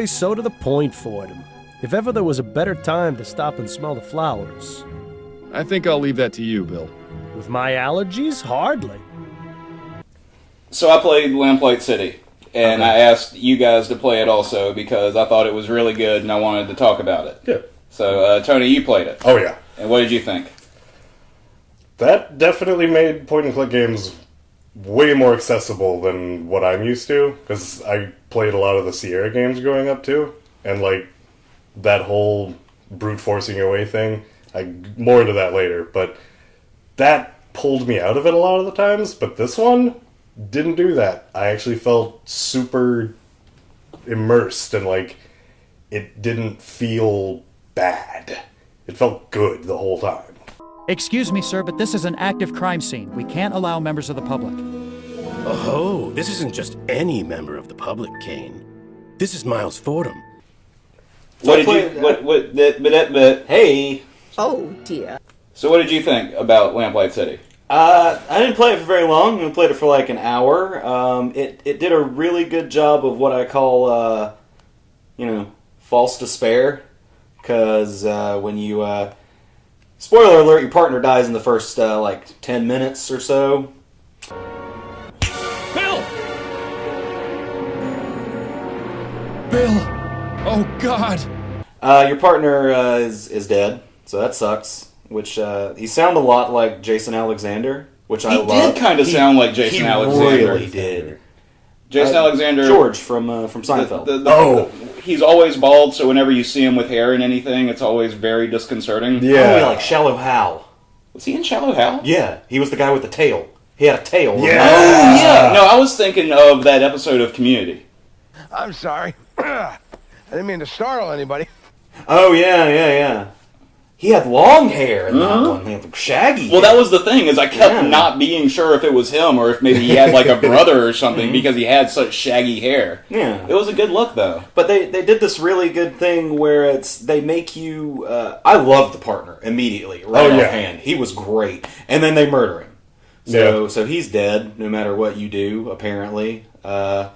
always so to the point for them. If ever there was a better time to stop and smell the flowers. I think I'll leave that to you, Bill. With my allergies? Hardly. So I played Lamplight City, and I asked you guys to play it also because I thought it was really good and I wanted to talk about it. Yeah. So, Tony, you played it. Oh, yeah. And what did you think? That definitely made point-and-click games way more accessible than what I'm used to, because I played a lot of the Sierra games growing up, too, and, like, that whole brute-forcing your way thing, more into that later, but that pulled me out of it a lot of the times, but this one didn't do that. I actually felt super immersed, and, like, it didn't feel bad. It felt good the whole time. Excuse me, sir, but this is an active crime scene. We can't allow members of the public. Oh, this isn't just any member of the public, Kane. This is Miles Fordham. What did you... Hey! Oh, dear. So what did you think about Lamplight City? I didn't play it for very long. I played it for like an hour. It did a really good job of what I call, false despair. Because when you... spoiler alert, your partner dies in the first, 10 minutes or so. Bill! Bill! Oh, God! Your partner is dead, so that sucks. Which, he sounded a lot like Jason Alexander, which I love. He did kind of sound like Jason Alexander. He really did. Jason Alexander... George from Seinfeld. He's always bald, so whenever you see him with hair and anything, it's always very disconcerting. Yeah, like Shallow Hal. Was he in Shallow Hal? Yeah, he was the guy with the tail. He had a tail. Yeah. Oh, yeah. No, I was thinking of that episode of Community. I'm sorry. I didn't mean to startle anybody. Oh, yeah. He had long hair in that one. He had shaggy hair. Well, that was the thing, is I kept not being sure if it was him or if maybe he had like a brother or something because he had such shaggy hair. Yeah. It was a good look, though. But they did this really good thing where they make you... I loved the partner immediatí, right offhand. He was great. And then they murder him. So he's dead, no matter what you do, apparently. But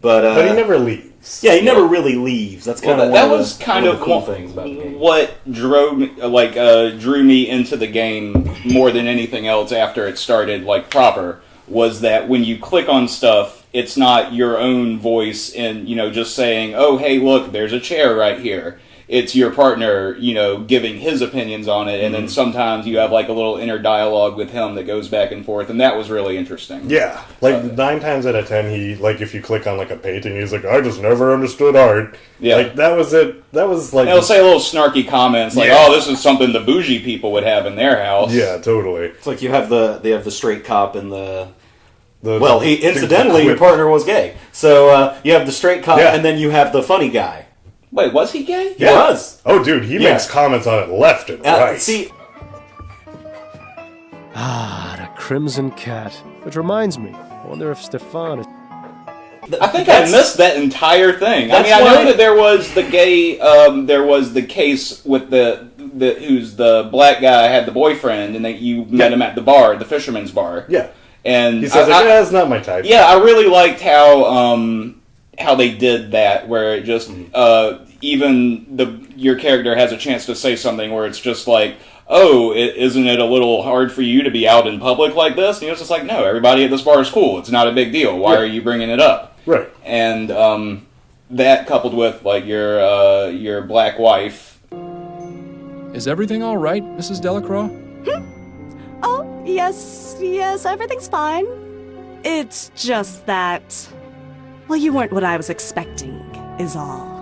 he never leaves. Yeah, he never really leaves. That's kind of that was kind of cool things about the game. What drew me into the game more than anything else after it started proper was that when you click on stuff, it's not your own voice and just saying, "Oh, hey, look, there's a chair right here." It's your partner, giving his opinions on it, and then sometimes you have a little inner dialogue with him that goes back and forth, and that was really interesting. Yeah, 9 times out of 10, he if you click on a painting, he's like, "I just never understood art." Yeah, that was it. That was he'll say little snarky comments "Oh, this is something the bougie people would have in their house." Yeah, totally. It's like you have they have the straight cop and incidentally your partner was gay, so you have the straight cop and then you have the funny guy. Wait, was he gay? He was. Oh, dude, he makes comments on it left and right. See. The Crimson Cat. Which reminds me, I wonder if Stefan is... I think I missed that entire thing. I know that there was the gay, there was the case with who's the black guy had the boyfriend, and you met him at the bar, the fisherman's bar. Yeah. And he says, that's not my type. Yeah, I really liked how they did that, where it just even your character has a chance to say something where it's just isn't it a little hard for you to be out in public like this? And it's just no, everybody at this bar is cool. It's not a big deal. Why are you bringing it up? Right. And that coupled with your black wife. Is everything all right, Mrs. Delacroix? Oh, yes, everything's fine. It's just that... Well, you weren't what I was expecting, is all.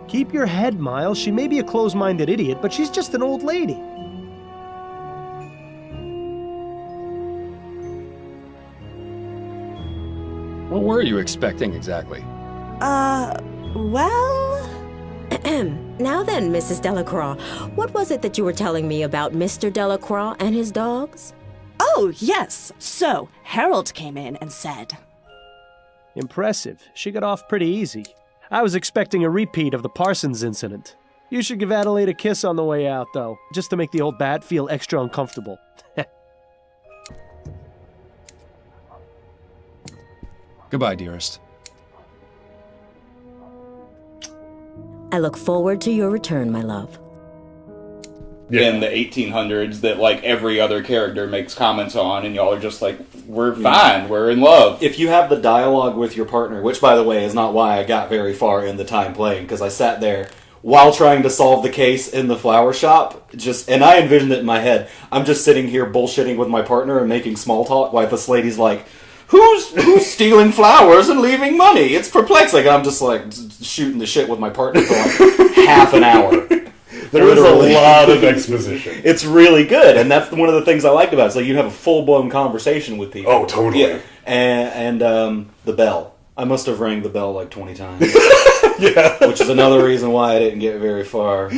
Keep your head, Miles. She may be a close-minded idiot, but she's just an old lady. What were you expecting exactly? Well... Now then, Mrs. Delacroix, what was it that you were telling me about Mr. Delacroix and his dogs? Oh, yes. So, Harold came in and said... Impressive. She got off pretty easy. I was expecting a repeat of the Parsons incident. You should give Adelaide a kiss on the way out, though, just to make the old bat feel extra uncomfortable. Goodbye, dearest. I look forward to your return, my love. In the 1800s that like every other character makes comments on, and y'all are just like, we're fine, we're in love. If you have the dialogue with your partner, which by the way is not why I got very far in the time playing, because I sat there while trying to solve the case in the flower shop, and I envisioned it in my head. I'm just sitting here bullshitting with my partner and making small talk while this lady's like, Who's stealing flowers and leaving money? It's perplexing. And I'm just like shooting the shit with my partner for like half an hour. There is a lot of exposition. It's really good, and that's one of the things I liked about it. It's like you have a full-blown conversation with people. Oh, totally. Yeah. And the bell. I must have rang the bell like 20 times. Yeah. Which is another reason why I didn't get very far.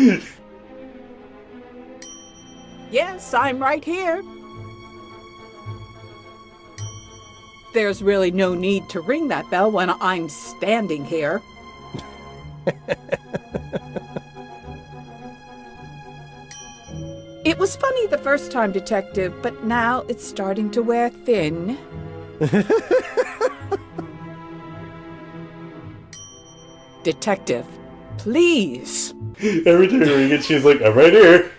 Yes, I'm right here. There's really no need to ring that bell when I'm standing here. It was funny the first time, Detective, but now it's starting to wear thin. Detective, please. Every time you ring it, she's like, I'm right here.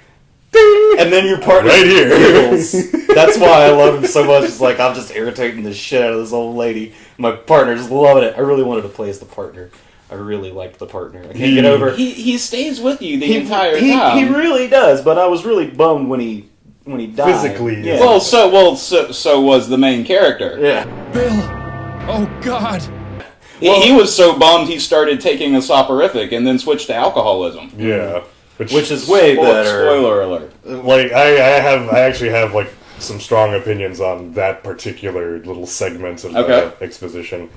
Ding! And then your partner right here. giggles. That's why I love him so much. It's like, I'm just irritating the shit out of this old lady. My partner just loving it. I really wanted to play as the partner. I really liked the partner. I can't get over. He stays with you the entire time. He really does. But I was really bummed when he died. Physically, yeah. Well, so was the main character. Yeah. Bill! Oh, God! He was so bummed he started taking a soporific and then switched to alcoholism. Yeah. Which is way better. Spoiler alert. Like, I actually have, like, some strong opinions on that particular little segment of the exposition.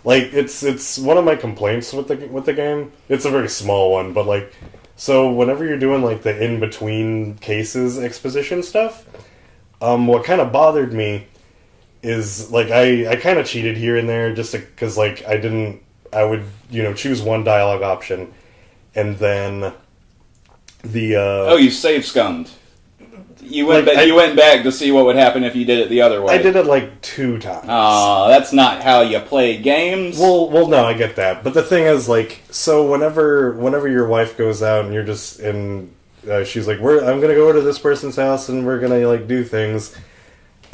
Like, it's one of my complaints with the game. It's a very small one, but, like, so whenever you're doing, like, the in-between cases exposition stuff, what kind of bothered me is, like, I kind of cheated here and there just because, like, I would, choose one dialogue option, and then the, you save scummed. You went back to see what would happen if you did it the other way. I did it, like, 2 times. That's not how you play games. Well, no, I get that. But the thing is, like, so whenever your wife goes out and you're just in, she's like, I'm gonna go to this person's house and we're gonna, like, do things,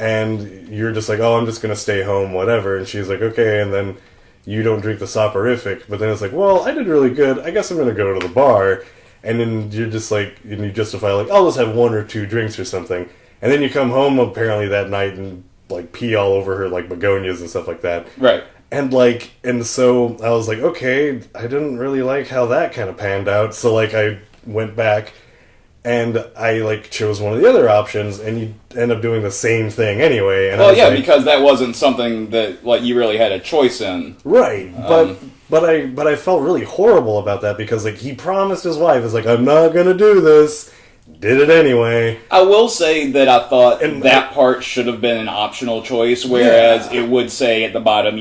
and you're just like, oh, I'm just gonna stay home, whatever, and she's like, okay, and then you don't drink the soporific, but then it's like, well, I did really good, I guess I'm gonna go to the bar, and then you're just like, and you justify, like, I'll just have 1 or 2 drinks or something, and then you come home apparently that night and, like, pee all over her, like, begonias and stuff like that. Right. And, like, and so I was like, okay, I didn't really like how that kind of panned out, so, like, I went back, and I, like, chose one of the other options, and you end up doing the same thing anyway. And because that wasn't something that, like, you really had a choice in. Right, but I felt really horrible about that, because, like, he promised his wife, it's like, I'm not gonna do this, did it anyway. I will say that I thought that part should have been an optional choice, whereas it would say at the bottom,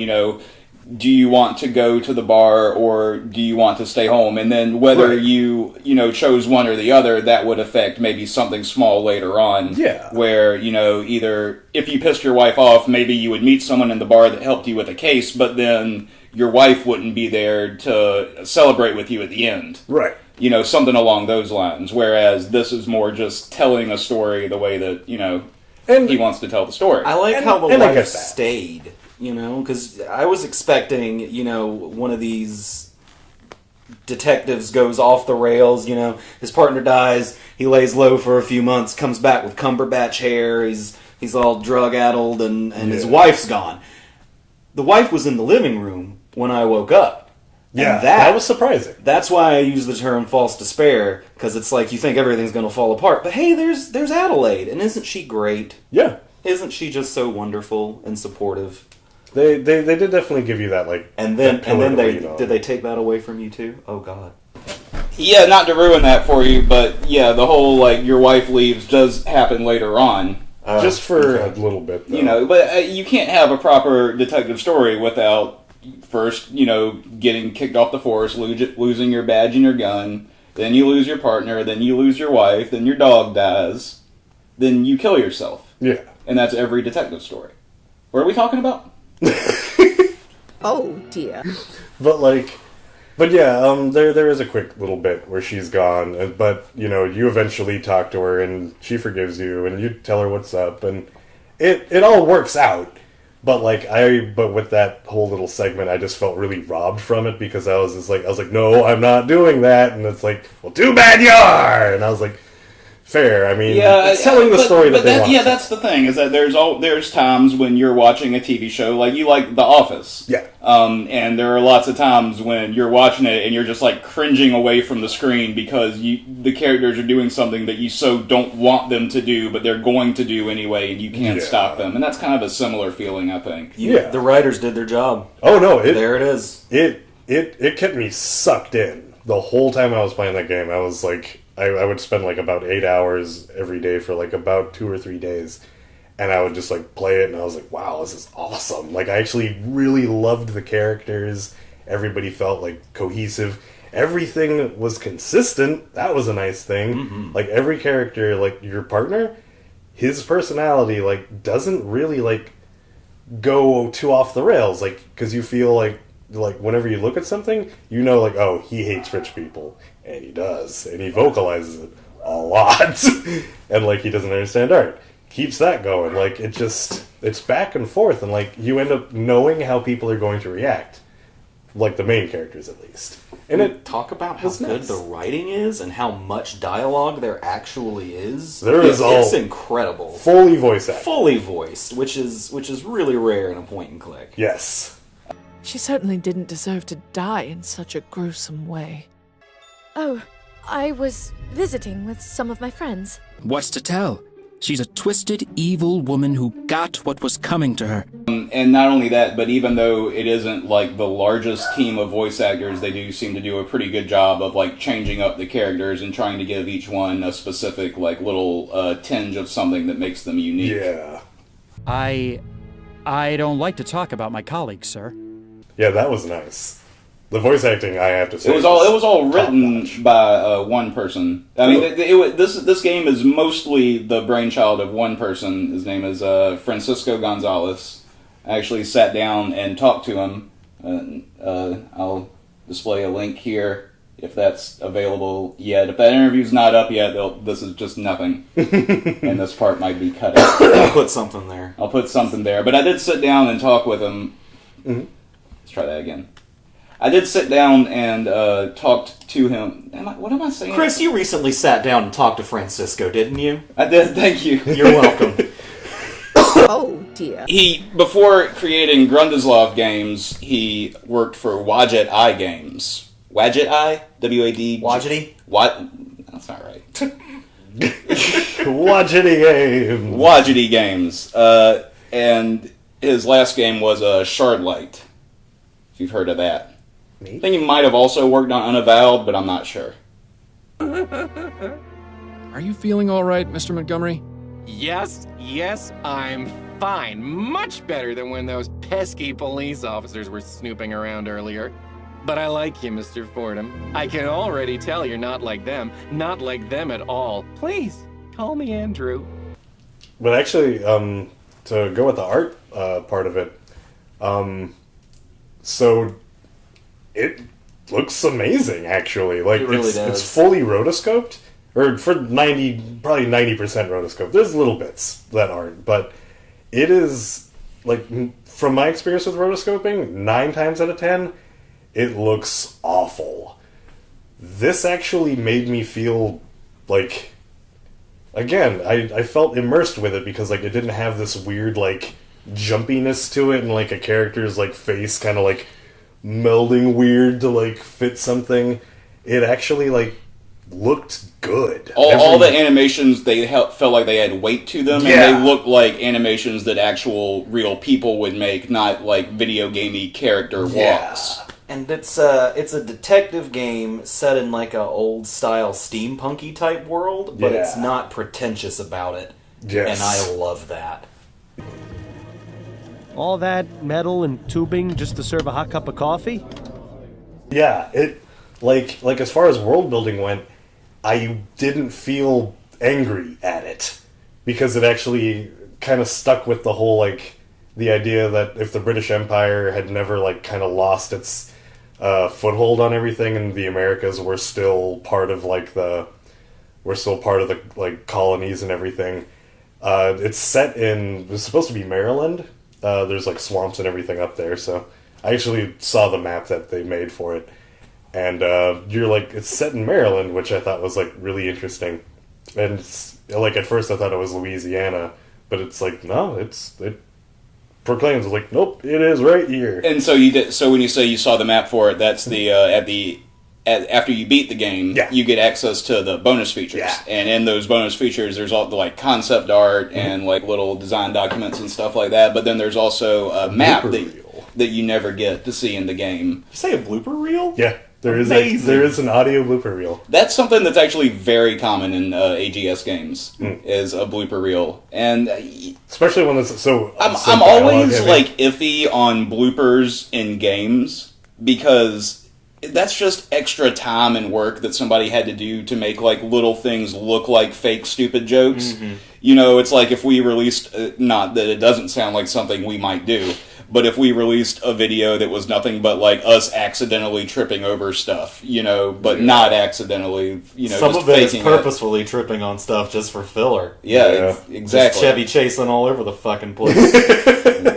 do you want to go to the bar or do you want to stay home? And then whether you chose one or the other, that would affect maybe something small later on. Yeah. Where, either if you pissed your wife off, maybe you would meet someone in the bar that helped you with a case, but then your wife wouldn't be there to celebrate with you at the end. Right. Something along those lines. Whereas this is more just telling a story the way that, he wants to tell the story. I like how the wife stayed. Because I was expecting, one of these detectives goes off the rails, his partner dies, he lays low for a few months, comes back with Cumberbatch hair, he's all drug-addled, and his wife's gone. The wife was in the living room when I woke up. Yeah, and that was surprising. That's why I use the term false despair, because it's like you think everything's going to fall apart. But hey, there's Adelaide, and isn't she great? Yeah. Isn't she just so wonderful and supportive? They did definitely give you that, like, and then did they take that away from you too? Oh God. Yeah, not to ruin that for you, but yeah, the whole like your wife leaves does happen later on. Just for a little bit, though. But you can't have a proper detective story without first, getting kicked off the force, losing your badge and your gun, then you lose your partner, then you lose your wife, then your dog dies, then you kill yourself. Yeah. And that's every detective story. What are we talking about? Oh, dear. But, like, But yeah, there is a quick little bit where she's gone, but you eventually talk to her and she forgives you, and you tell her what's up, and it all works out. But but with that whole little segment, I just felt really robbed from it because I was like, no, I'm not doing that, and it's like, well, too bad you are, and I was like, fair. I mean, it's telling the story that they want. Yeah, that's the thing, is that there's times when you're watching a TV show, like you like The Office. Yeah. And there are lots of times when you're watching it and you're just like cringing away from the screen because the characters are doing something that you so don't want them to do, but they're going to do anyway, and you can't stop them. And that's kind of a similar feeling, I think. Yeah. The writers did their job. Oh, no. There it is. It kept me sucked in. The whole time I was playing that game, I was like... I would spend like about 8 hours every day for like about 2 or 3 days, and I would just like play it, and I was like, wow, this is awesome. Like, I actually really loved the characters. Everybody felt like cohesive. Everything was consistent. That was a nice thing. Mm-hmm. Like, every character, like your partner, his personality like doesn't really like go too off the rails, like, because you feel like whenever you look at something, like, oh, he hates rich people. And he does. And he vocalizes it a lot. And, like, he doesn't understand art. Keeps that going. Like, it's back and forth. And, like, you end up knowing how people are going to react. Like, the main characters, at least. And talk about how good the writing is and how much dialogue there actually is. It's incredible. Fully voice acted. Fully voiced, which is really rare in a point and click. Yes. She certainly didn't deserve to die in such a gruesome way. Oh, I was visiting with some of my friends. What's to tell? She's a twisted, evil woman who got what was coming to her. And not only that, but even though it isn't like the largest team of voice actors, they do seem to do a pretty good job of like changing up the characters and trying to give each one a specific like little tinge of something that makes them unique. Yeah. I don't like to talk about my colleagues, sir. Yeah, that was nice. The voice acting, I have to say, it was all written by one person. I mean, this game is mostly the brainchild of one person. His name is Francisco Gonzalez. I actually sat down and talked to him. I'll display a link here if that's available yet. If that interview's not up yet, this is just nothing, and this part might be cut out. I'll put something there. I'll put something there. But I did sit down and talk with him. Mm-hmm. Let's try that again. I did sit down and talked to him. What am I saying? Chris, you recently sat down and talked to Francisco, didn't you? I did, thank you. You're welcome. Oh, dear. Before creating Grundislav games, he worked for Wadjet Eye Games. Wadjet Eye? W-A-D... Wadgety? That's not right. Wadgety Games. Wadgety Games. And his last game was Shardlight. If you've heard of that. I think he might have also worked on Unavowed, but I'm not sure. Are you feeling all right, Mr. Montgomery? Yes, I'm fine. Much better than when those pesky police officers were snooping around earlier. But I like you, Mr. Fordham. I can already tell you're not like them. Not like them at all. Please, call me Andrew. But actually, to go with the art part of it, so it looks amazing, actually. Like, it really it's fully rotoscoped, or for probably 90% rotoscope. There's little bits that aren't, but it is, like, from my experience with rotoscoping, 9 times out of 10, it looks awful. This actually made me feel like, again, I felt immersed with it because, like, it didn't have this weird, like, jumpiness to it and, like, a character's, like, face kind of, like, melding weird to, like, fit something. It actually, like, looked good. All the animations, they felt like they had weight to them, and they looked like animations that actual real people would make, not like video gamey character walks. And it's a detective game set in like a old style steampunky type world, but it's not pretentious about it. Yes. And I love that. All that metal and tubing just to serve a hot cup of coffee? Yeah, it like as far as world building went, I didn't feel angry at it because it actually kind of stuck with the whole, like, the idea that if the British Empire had never, like, kind of lost its foothold on everything in the Americas. We're still part of the colonies and everything. It's supposed to be Maryland. There's like swamps and everything up there, so I actually saw the map that they made for it. And it's set in Maryland, which I thought was like really interesting. And it's, like at first I thought it was Louisiana, but it's like no, it proclaims like nope, it is right here. And so you did. So when you say you saw the map for it, that's the after you beat the game, you get access to the bonus features. Yeah. And in those bonus features, there's all the like concept art and like little design documents and stuff like that. But then there's also a map that you never get to see in the game. Did you say a blooper reel? Yeah. There is an audio blooper reel. That's something that's actually very common in AGS games, is a blooper reel, and especially when it's so. I'm always like iffy on bloopers in games because that's just extra time and work that somebody had to do to make like little things look like fake stupid jokes. Mm-hmm. You know, it's like if we released, not that it doesn't sound like something we might do. But if we released a video that was nothing but like us accidentally tripping over stuff, you know, but not accidentally, you know, some just of it is faking purposefully tripping on stuff just for filler. Yeah, exactly. Just Chevy chasing all over the fucking place.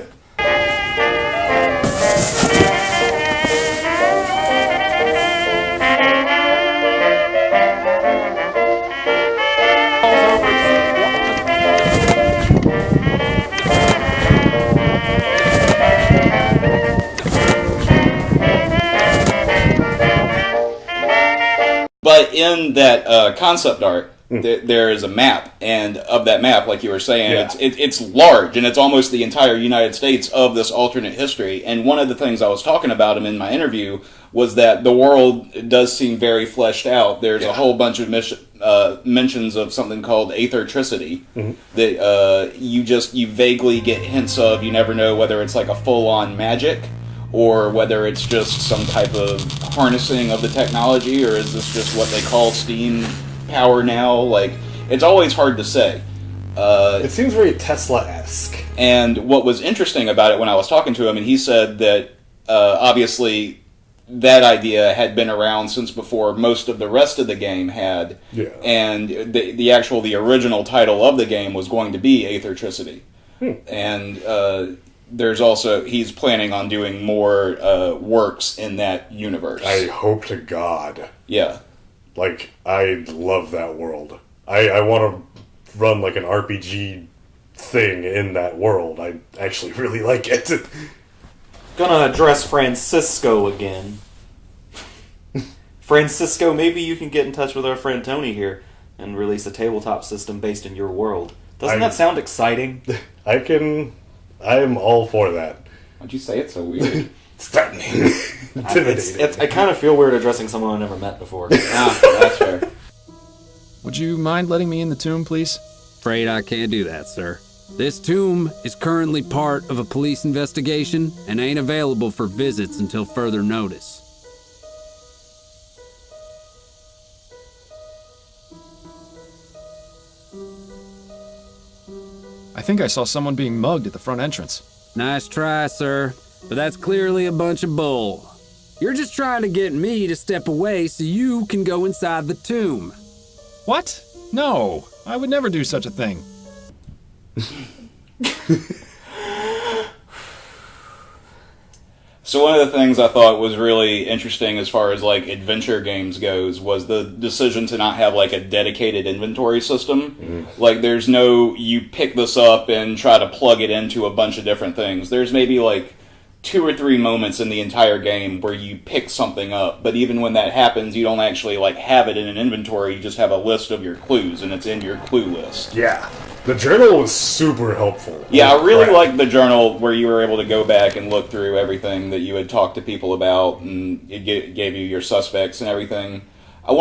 But in that concept art, there is a map, and of that map, like you were saying, it's large, and it's almost the entire United States of this alternate history. And one of the things I was talking about in my interview was that the world does seem very fleshed out. There's a whole bunch of mentions of something called aethertricity that you vaguely get hints of. You never know whether it's like a full-on magic or whether it's just some type of harnessing of the technology, or is this just what they call steam power now? Like, it's always hard to say. It seems very Tesla-esque. And what was interesting about it when I was talking to him, and he said that obviously that idea had been around since before most of the rest of the game had. Yeah. And the original title of the game was going to be Aethertricity. And there's also, he's planning on doing more works in that universe. I hope to God. Yeah. Like, I love that world. I want to run like an RPG thing in that world. I actually really like it. Gonna address Francisco again. Francisco, maybe you can get in touch with our friend Tony here and release a tabletop system based in your world. Doesn't that sound exciting? I am all for that. Why'd you say it so weird? It's threatening. Intimidating. I kind of feel weird addressing someone I never met before. That's fair. Would you mind letting me in the tomb, please? Afraid I can't do that, sir. This tomb is currently part of a police investigation and ain't available for visits until further notice. I think I saw someone being mugged at the front entrance. Nice try, sir, but that's clearly a bunch of bull. You're just trying to get me to step away so you can go inside the tomb. What? No, I would never do such a thing. So one of the things I thought was really interesting as far as like adventure games goes was the decision to not have like a dedicated inventory system. Like there's no, you pick this up and try to plug it into a bunch of different things. There's maybe like 2 or 3 moments in the entire game where you pick something up, but even when that happens, you don't actually like have it in an inventory. You just have a list of your clues, and it's in your clue list. Yeah, the journal was super helpful. Yeah, I really liked the journal where you were able to go back and look through everything that you had talked to people about, and it gave you your suspects and everything. I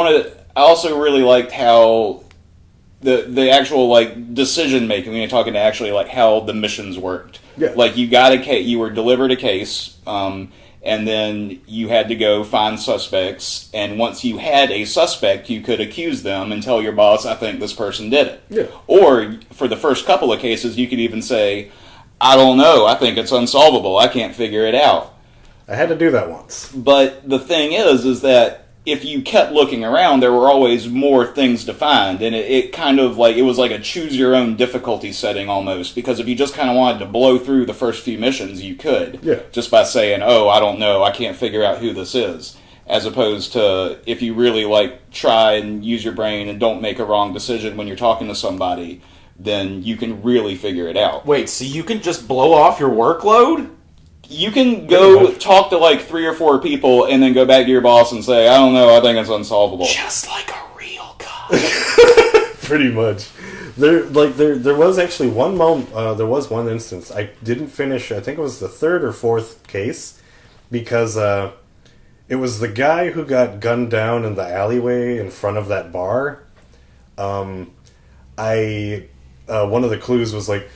also really liked how the actual like decision making when you're talking to actually like how the missions worked. Yeah. Like you got a case, you were delivered a case, and then you had to go find suspects. And once you had a suspect, you could accuse them and tell your boss, "I think this person did it." Yeah. Or for the first couple of cases, you could even say, "I don't know. I think it's unsolvable. I can't figure it out." I had to do that once. But the thing is that if you kept looking around, there were always more things to find, and it kind of like, it was like a choose your own difficulty setting almost, because if you just kind of wanted to blow through the first few missions, you could. Yeah. Just by saying, oh, I don't know, I can't figure out who this is. As opposed to if you really like try and use your brain and don't make a wrong decision when you're talking to somebody, then you can really figure it out. Wait, so you can just blow off your workload? You can go talk to like 3 or 4 people and then go back to your boss and say, I don't know, I think it's unsolvable. Just like a real cop. Pretty much. There was actually one moment, there was one instance, I didn't finish, I think it was the 3rd or 4th case, because it was the guy who got gunned down in the alleyway in front of that bar. One of the clues was like,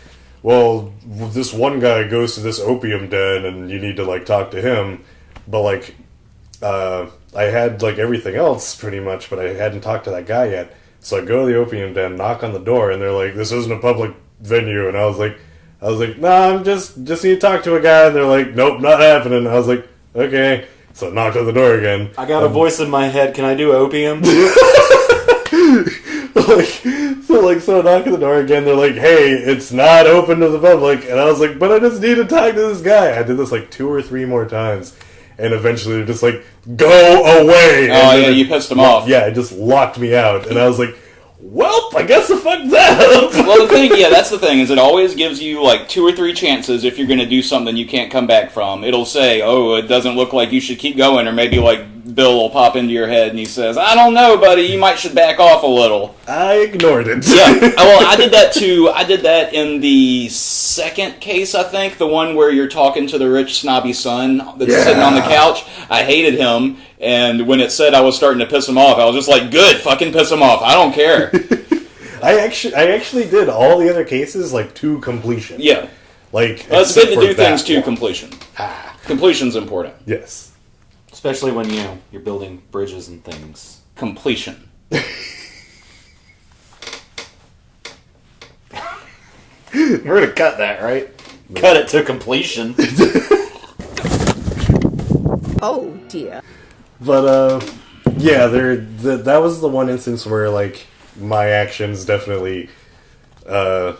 well, this one guy goes to this opium den and you need to, like, talk to him. But, like, I had, like, everything else pretty much, but I hadn't talked to that guy yet. So I go to the opium den, knock on the door, and they're like, this isn't a public venue. And I was like, nah, I'm just need to talk to a guy. And they're like, nope, not happening. I was like, okay. So I knocked on the door again. I got a voice in my head, can I do opium? So I knock on the door again, they're like, hey, it's not open to the public. And I was like, but I just need to talk to this guy. I did this like 2 or 3 more times. And eventually they're just like, go away! Oh, yeah, you pissed them off. Yeah, it just locked me out. And I was like, well, I guess I fucked that up. Well, that's the thing, is it always gives you like 2 or 3 chances if you're going to do something you can't come back from. It'll say, oh, it doesn't look like you should keep going, or maybe like Bill will pop into your head and he says, I don't know, buddy, you might should back off a little. I ignored it. Yeah, well, I did that too. I did that in the 2nd case, I think, the one where you're talking to the rich snobby son that's sitting on the couch. I hated him, and when it said I was starting to piss him off, I was just like, good, fucking piss him off, I don't care. I actually did all the other cases like to completion. Yeah. Like, well, it's good to do things to completion. Completion's important. Yes. Especially when, you're building bridges and things. Completion. We're gonna cut that, right? No. Cut it to completion. Oh, dear. But, yeah, that was the one instance where, like, my actions definitely, I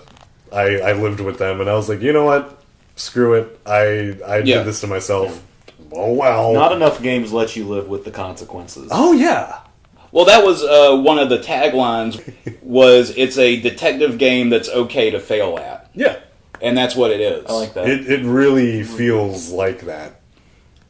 lived with them, and I was like, you know what? Screw it. I did this to myself. Oh, well. Not enough games let you live with the consequences. Oh, yeah. Well, that was one of the taglines, was it's a detective game that's okay to fail at. Yeah. And that's what it is. I like that. It really feels like that.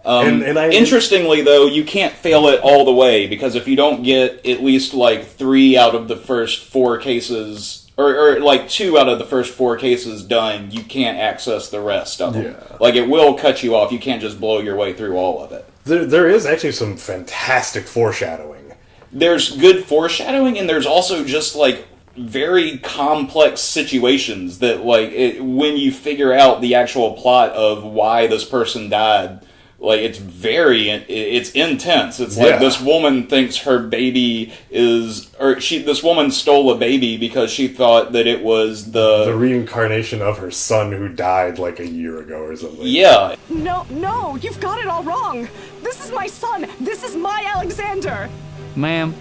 Interestingly, though, you can't fail it all the way, because if you don't get at least like 3 out of the first 4 cases, or like 2 out of the first 4 cases done, you can't access the rest of them. Yeah. Like, it will cut you off. You can't just blow your way through all of it. There is actually some fantastic foreshadowing. There's good foreshadowing, and there's also just like very complex situations that, like, when you figure out the actual plot of why this person died, like, it's intense. It's like this woman thinks her baby this woman stole a baby because she thought that it was the reincarnation of her son who died like a year ago or something. Yeah. No, you've got it all wrong. This is my son. This is my Alexander. Ma'am,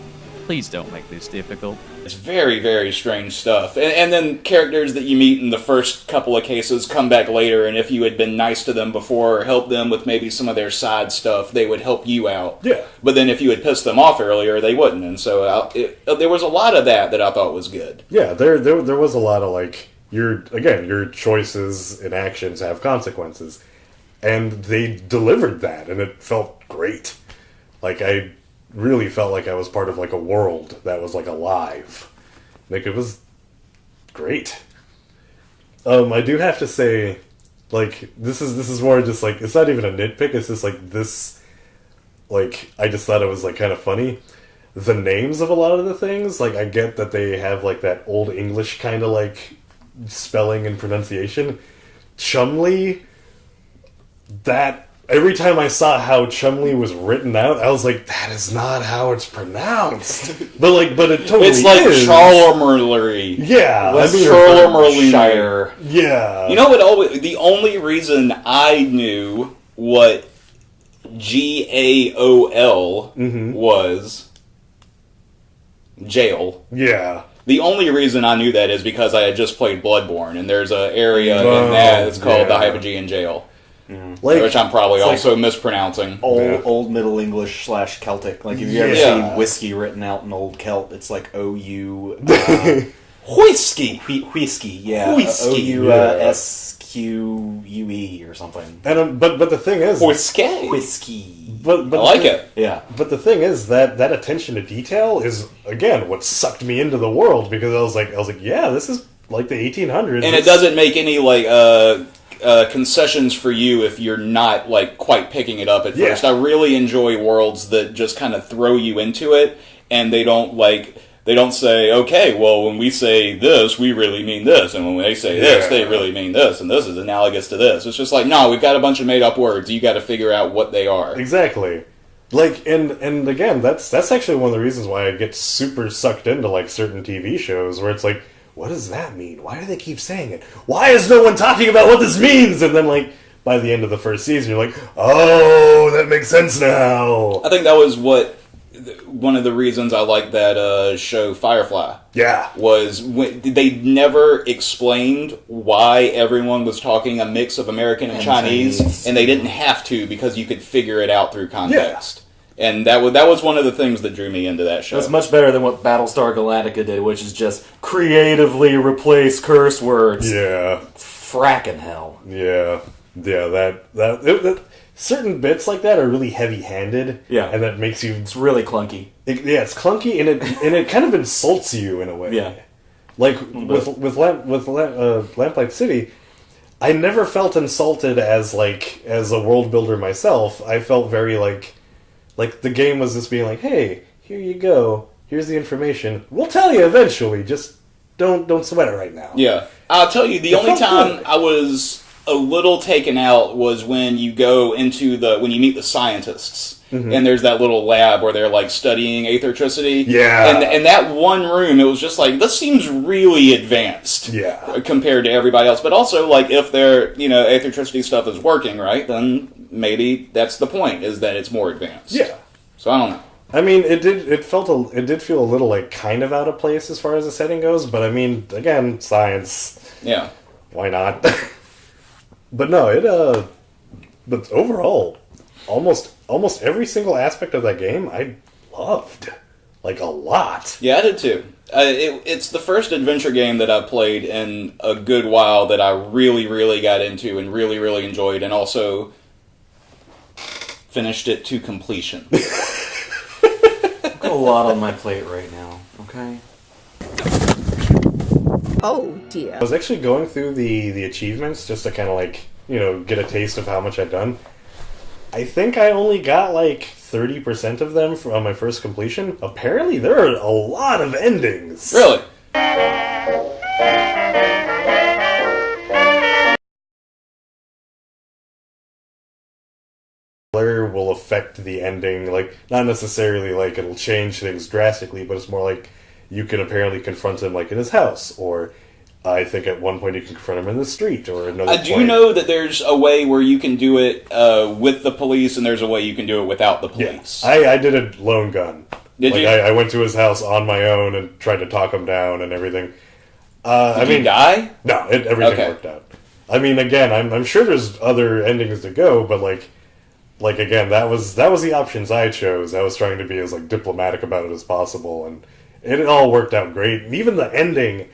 please don't make this difficult. It's very, very strange stuff. And then characters that you meet in the first couple of cases come back later, and if you had been nice to them before or helped them with maybe some of their side stuff, they would help you out. Yeah. But then if you had pissed them off earlier, they wouldn't. And so there was a lot of that I thought was good. Yeah, there was a lot of, like, your choices and actions have consequences. And they delivered that, and it felt great. Like, I really felt like I was part of, like, a world that was, like, alive. Like, it was great. I do have to say, like, this is more just, like, it's not even a nitpick, it's just, like, this, like, I just thought it was, like, kind of funny. The names of a lot of the things, like, I get that they have, like, that old English kind of, like, spelling and pronunciation. Chumley, that... Every time I saw how Chumley was written out, I was like, that is not how it's pronounced. but it totally is. It's like Charlemerlery. Yeah. Charlemerlery. Yeah. You know what? The only reason I knew what Gaol was jail. Yeah. The only reason I knew that is because I had just played Bloodborne, and there's an area in that that's called the Hypogean Jail. Which I'm probably also mispronouncing. Old Middle English / Celtic. Like, if you ever see whiskey written out in Old Celt, it's like O-U... Whiskey! Whiskey, yeah. Whiskey. O-U-S-Q-U-E or something. And but the thing is... Whiskey. But I like it. Yeah. But the thing is that attention to detail is, again, what sucked me into the world, because I was like, yeah, this is like the 1800s. And it doesn't make any, like, concessions for you if you're not, like, quite picking it up at first. I really enjoy worlds that just kind of throw you into it, and they don't say, okay, well, when we say this, we really mean this, and when they say this, they really mean this, and this is analogous to this. It's just like, no, we've got a bunch of made-up words. You got to figure out what they are. Exactly. Like, and again, that's actually one of the reasons why I get super sucked into, like, certain TV shows, where it's like, what does that mean? Why do they keep saying it? Why is no one talking about what this means? And then, like, by the end of the first season, you're like, oh, that makes sense now. I think that was one of the reasons I like that show Firefly. Yeah. Was they never explained why everyone was talking a mix of American and Chinese, and they didn't have to, because you could figure it out through context. And that was one of the things that drew me into that show. That's much better than what Battlestar Galactica did, which is just creatively replace curse words. Yeah. Frackin' hell. Yeah. Yeah, that certain bits like that are really heavy-handed. Yeah. And that makes you... It's really clunky. It's clunky, and it kind of insults you in a way. Yeah. Like, with Lamplight City, I never felt insulted as a world builder myself. I felt very, like the game was just being like, hey, here you go. Here's the information. We'll tell you eventually. Just don't sweat it right now. Yeah. I'll tell you, the only time I was a little taken out was when you go into when you meet the scientists. And there's that little lab where they're, like, studying aethertricity. Yeah. And that one room, it was just like, this seems really advanced. Yeah. Compared to everybody else. But also, like, if their, aethertricity stuff is working, right, then maybe that's the point, is that it's more advanced. Yeah. So I don't know. I mean, it did feel a little, like, kind of out of place as far as the setting goes, but I mean, again, science. Yeah. Why not? But no, but overall, almost every single aspect of that game I loved, like, a lot. Yeah, I did too. It's the first adventure game that I've played in a good while that I really, really got into and really, really enjoyed, and also finished it to completion. I've got a lot on my plate right now, okay? Oh, dear. I was actually going through the achievements just to kind of, like, get a taste of how much I'd done. I think I only got, like, 30% of them on my first completion. Apparently, there are a lot of endings. Really? Will affect the ending, like, not necessarily like it'll change things drastically, but it's more like you can apparently confront him, like, in his house, or I think at one point you can confront him in the street, or another do you know that there's a way where you can do it with the police, and there's a way you can do it without the police? Yeah. I did a lone gun. Did you? I went to his house on my own and tried to talk him down and everything. Did you die? No, everything worked out. I mean, again, I'm sure there's other endings to go, but like again, that was the options I chose. I was trying to be as, like, diplomatic about it as possible, and it all worked out great. And even the ending,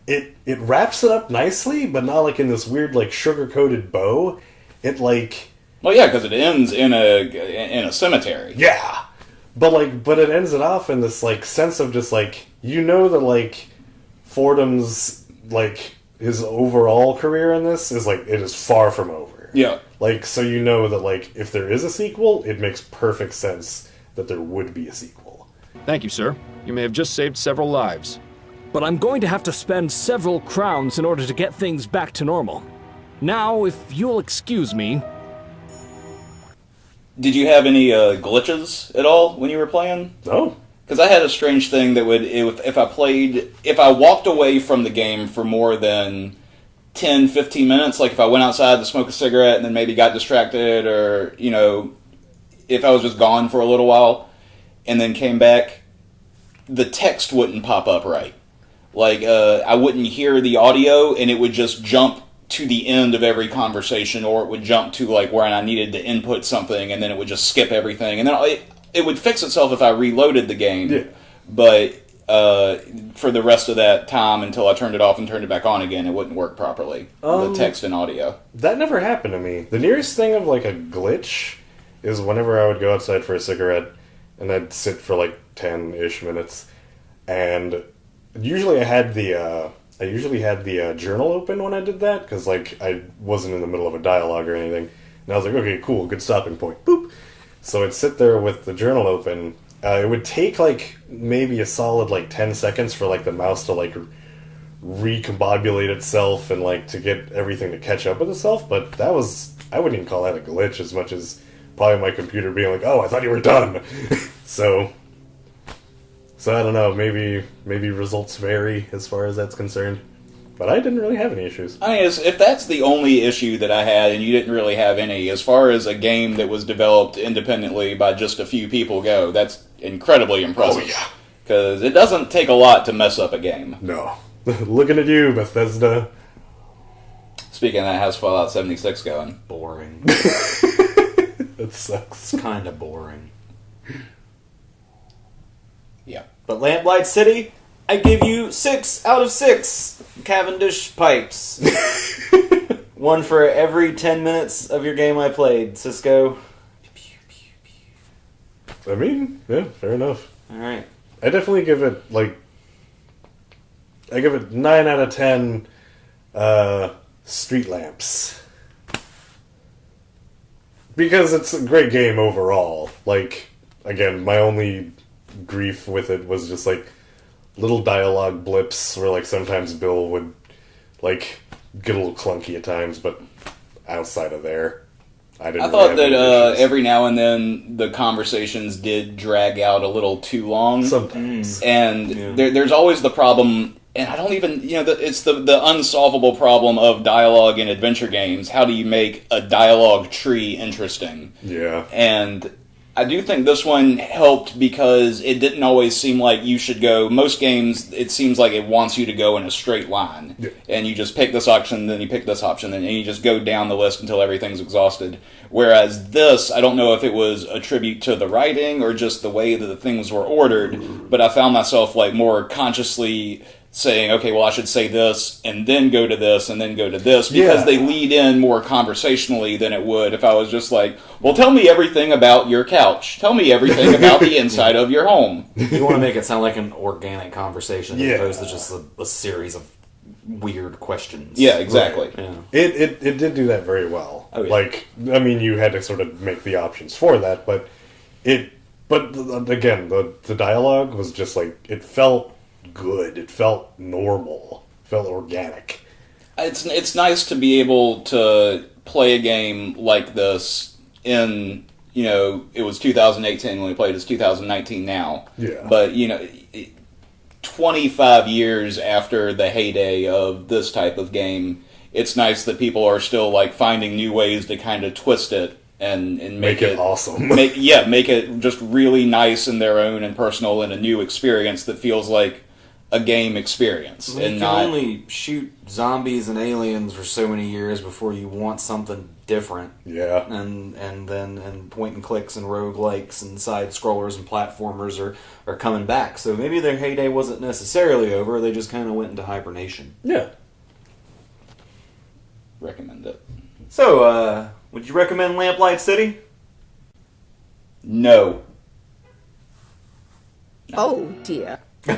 it wraps it up nicely, but not like in this weird, like, sugar-coated bow. It, like... Well, yeah, because it ends in a cemetery. Yeah! But it ends it off in this, like, sense of just, like, that, like, Fordham's, like, his overall career in this is, like, it is far from over. Yeah. Like, so that, like, if there is a sequel, it makes perfect sense that there would be a sequel. Thank you, sir. You may have just saved several lives. But I'm going to have to spend several crowns in order to get things back to normal. Now, if you'll excuse me... Did you have any glitches at all when you were playing? No. Because I had a strange thing that if I walked away from the game for more than 10, 15 minutes, like if I went outside to smoke a cigarette and then maybe got distracted or, if I was just gone for a little while and then came back, the text wouldn't pop up right. Like, I wouldn't hear the audio, and it would just jump to the end of every conversation, or it would jump to, like, where I needed to input something, and then it would just skip everything. And then it would fix itself if I reloaded the game. Yeah. But for the rest of that time, until I turned it off and turned it back on again, it wouldn't work properly. The text and audio. That never happened to me. The nearest thing of, like, a glitch is whenever I would go outside for a cigarette, and I'd sit for, like, 10-ish minutes, and usually I had the journal open when I did that, because, like, I wasn't in the middle of a dialogue or anything. And I was like, okay, cool, good stopping point. Boop! So I'd sit there with the journal open. It would take, like, maybe a solid, like, 10 seconds for, like, the mouse to, like, recombobulate itself and, like, to get everything to catch up with itself. But that was... I wouldn't even call that a glitch as much as probably my computer being like, oh, I thought you were done! So I don't know, maybe results vary as far as that's concerned. But I didn't really have any issues. I mean, if that's the only issue that I had, and you didn't really have any, as far as a game that was developed independently by just a few people go, that's incredibly impressive. Oh, yeah. Because it doesn't take a lot to mess up a game. No. Looking at you, Bethesda. Speaking of that, how's Fallout 76 going? Boring. It sucks. It's kind of boring. Yeah. But Lamplight City, I give you 6 out of 6 Cavendish pipes. One for every 10 minutes of your game I played, Cisco. I mean, yeah, fair enough. Alright. I definitely give it, like... I give it 9 out of 10 street lamps. Because it's a great game overall. Like, again, my only grief with it was just, like, little dialogue blips where, like, sometimes Bill would, like, get a little clunky at times, but outside of there, I didn't I thought really have any that issues. every now and then the conversations did drag out a little too long. Sometimes. And there's always the problem, and I don't even, it's the unsolvable problem of dialogue in adventure games. How do you make a dialogue tree interesting? Yeah. And I do think this one helped because it didn't always seem like you should go. Most games, it seems like it wants you to go in a straight line. Yeah. And you just pick this option, then you pick this option, and you just go down the list until everything's exhausted. Whereas this, I don't know if it was a tribute to the writing or just the way that the things were ordered, but I found myself like more consciously saying, okay, well, I should say this, and then go to this, and then go to this, because they lead in more conversationally than it would if I was just like, well, tell me everything about your couch. Tell me everything about the inside of your home. You want to make it sound like an organic conversation Yeah. as opposed to just a series of weird questions. Yeah, exactly. Right. Yeah. It did do that very well. Oh, yeah. Like, I mean, you had to sort of make the options for that, but again, the dialogue was just like, it felt good. It felt normal. It felt organic. It's nice to be able to play a game like this in, it was 2018 when we played, it's 2019 now. Yeah. But, 25 years after the heyday of this type of game, it's nice that people are still, like, finding new ways to kind of twist it and make it awesome. make it just really nice in their own and personal and a new experience that feels like a game experience. You can only shoot zombies and aliens for so many years before you want something different. Yeah. And then point and clicks and roguelikes and side scrollers and platformers are coming back. So maybe their heyday wasn't necessarily over, they just kind of went into hibernation. Yeah. Recommend it. So, would you recommend Lamplight City? No. Oh, dear. No,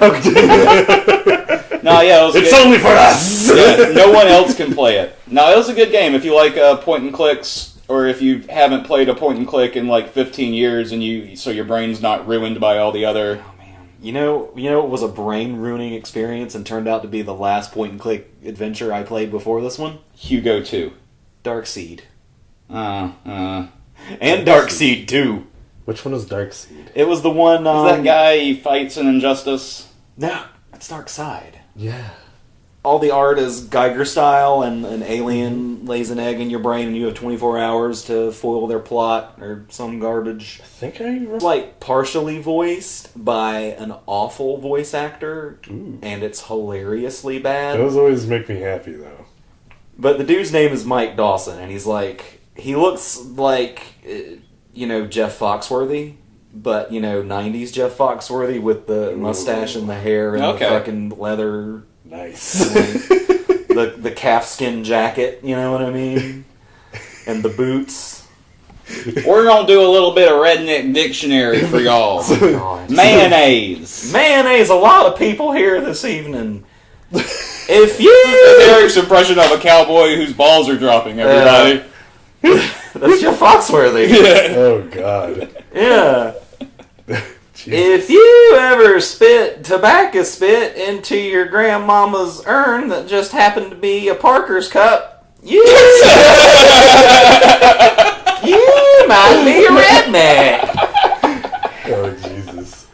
yeah, it was It's good. only for us! Yeah, no one else can play it. No, it was a good game. If you like point and clicks, or if you haven't played a point and click in like 15 years, and so your brain's not ruined by all the other. Oh man, you know, it was a brain ruining experience and turned out to be the last point and click adventure I played before this one. Hugo 2, Darkseid, and Darkseid 2. Which one was Darkseid? It was the one. Is that guy he fights in Injustice? No, it's Darkseid. Yeah. all the art is Geiger style, and an alien lays an egg in your brain, and you have 24 hours to foil their plot or some garbage. I think I remember. Like partially voiced by an awful voice actor, and it's hilariously bad. Those always make me happy, though. But the dude's name is Mike Dawson, and he looks like, Jeff Foxworthy, but, 90s Jeff Foxworthy with the mustache and the hair and the fucking leather. Nice. the calfskin jacket, you know what I mean? And the boots. We're going to do a little bit of redneck dictionary for y'all. Mayonnaise. Mayonnaise, a lot of people here this evening. If you... Eric's impression of a cowboy whose balls are dropping, everybody. That's Jeff Foxworthy. Oh, God. Yeah. If you ever spit tobacco spit into your grandmama's urn that just happened to be a Parker's cup, you might be a redneck. Oh, Jesus.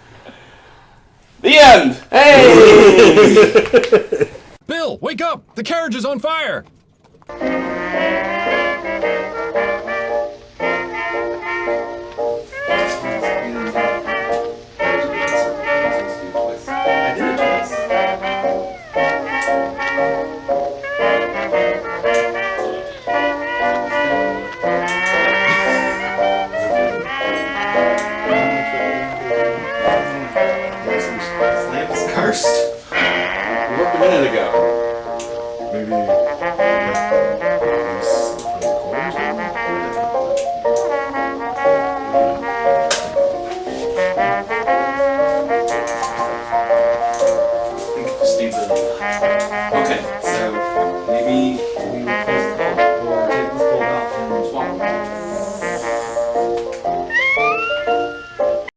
The end. Hey! Bill, wake up! The carriage is on fire! Cursed. It worked a minute ago.